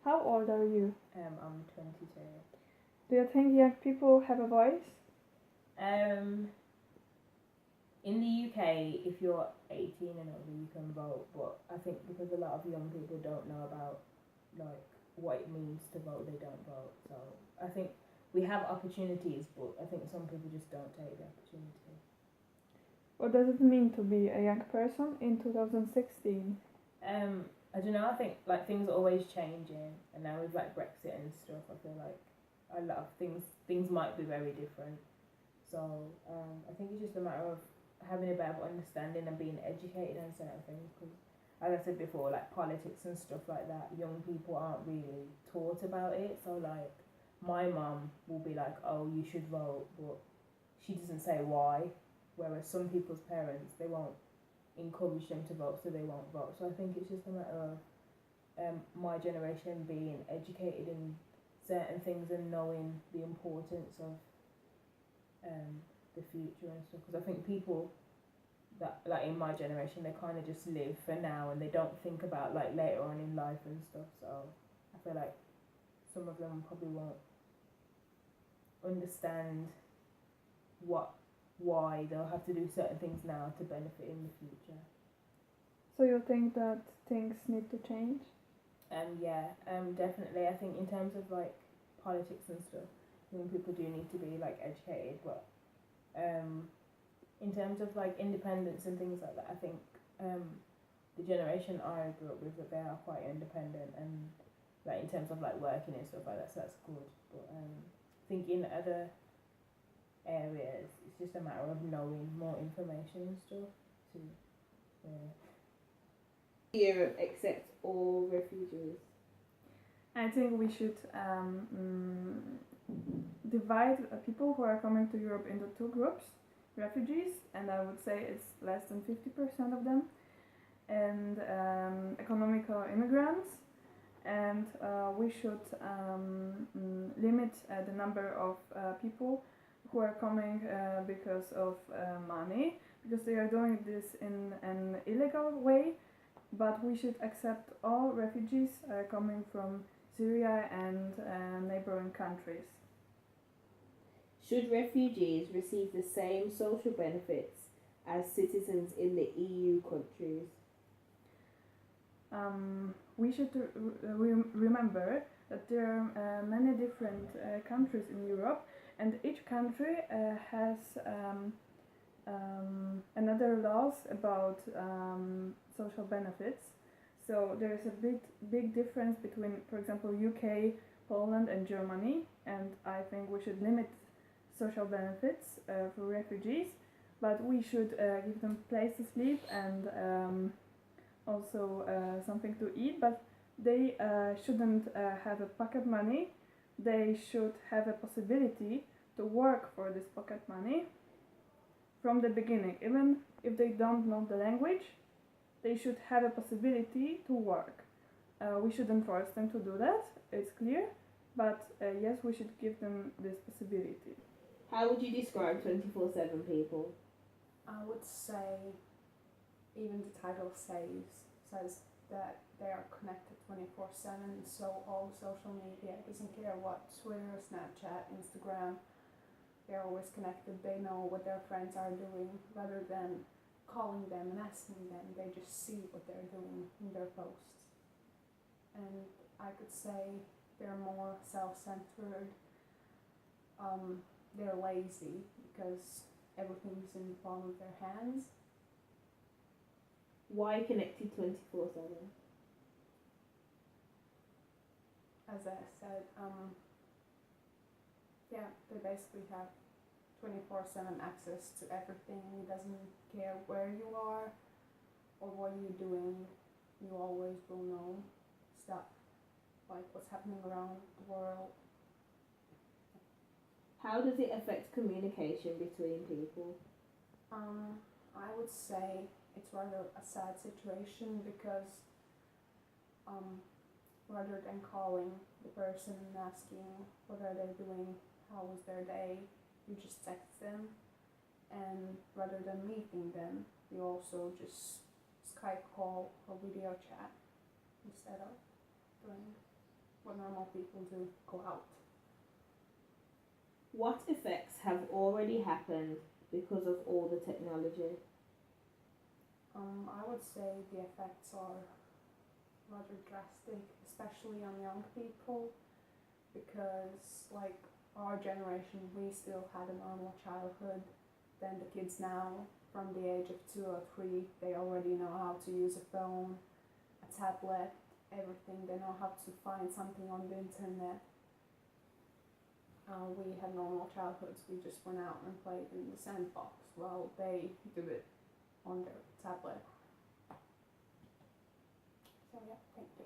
How old are you? I'm 22. Do you think young people have a voice? Um, in the UK, if you're 18 and older, you can vote. But I think because a lot of young people don't know about like what it means to vote, they don't vote. So I think we have opportunities, but I think some people just don't take the opportunity. What does it mean to be a young person in 2016? I don't know. I think like things are always changing, and now with like Brexit and stuff, I feel like a lot of things might be very different. So I think it's just a matter of having a better understanding and being educated on certain things. Because, as I said before, like politics and stuff like that, young people aren't really taught about it. So like, my mum will be like, "Oh, you should vote," but she doesn't say why. Whereas some people's parents, they won't encourage them to vote, so they won't vote. So I think it's just a matter of my generation being educated in certain things and knowing the importance of the future and stuff. Because I think people that like in my generation, they kind of just live for now and they don't think about like later on in life and stuff. So I feel like some of them probably won't understand why they'll have to do certain things now to benefit in the future. So you think that things need to change? Yeah, definitely. I think in terms of like politics and stuff, I think people do need to be like educated, but in terms of like independence and things like that, I think the generation I grew up with, that they are quite independent and like in terms of like working and stuff like that, so that's good. But I think in other areas, it's just a matter of knowing more information and stuff. To yeah. Europe accepts all refugees. I think we should divide people who are coming to Europe into two groups: refugees, and I would say it's less than 50% of them, and economical immigrants. And we should limit the number of people who are coming because of money, because they are doing this in an illegal way. But we should accept all refugees coming from Syria and neighboring countries. Should refugees receive the same social benefits as citizens in the EU countries? We should remember that there are many different countries in Europe, and each country has another laws about social benefits. So there is a big difference between, for example, UK, Poland, and Germany, and I think we should limit social benefits for refugees, but we should give them place to sleep and also something to eat, but they shouldn't have a pocket money. They should have a possibility to work for this pocket money from the beginning. Even if they don't know the language, they should have a possibility to work. We shouldn't force them to do that, it's clear, but yes, we should give them this possibility. How would you describe 24/7 people? I would say even the title says that they are connected 24/7, so all social media, doesn't care what, Twitter, Snapchat, Instagram, they're always connected. They know what their friends are doing rather than calling them and asking them. They just see what they're doing in their posts. And I could say they're more self-centered. They're lazy because everything's in the palm of their hands. Why connected 24/7? As I said, yeah, they basically have 24/7 access to everything. It doesn't care where you are or what you're doing. You always will know stuff, like what's happening around the world. How does it affect communication between people? I would say it's rather a sad situation because rather than calling the person and asking what are they doing, how was their day, you just text them, and rather than meeting them, you also just Skype call or video chat instead of doing what normal people do, go out. What effects have already happened because of all the technology? I would say the effects are rather drastic, especially on young people, because like our generation, we still had a normal childhood. Then the kids now, from the age of 2 or 3, they already know how to use a phone, a tablet, everything. They know how to find something on the internet. We had normal childhoods. We just went out and played in the sandbox while they do it on their tablet. So yeah, thank you.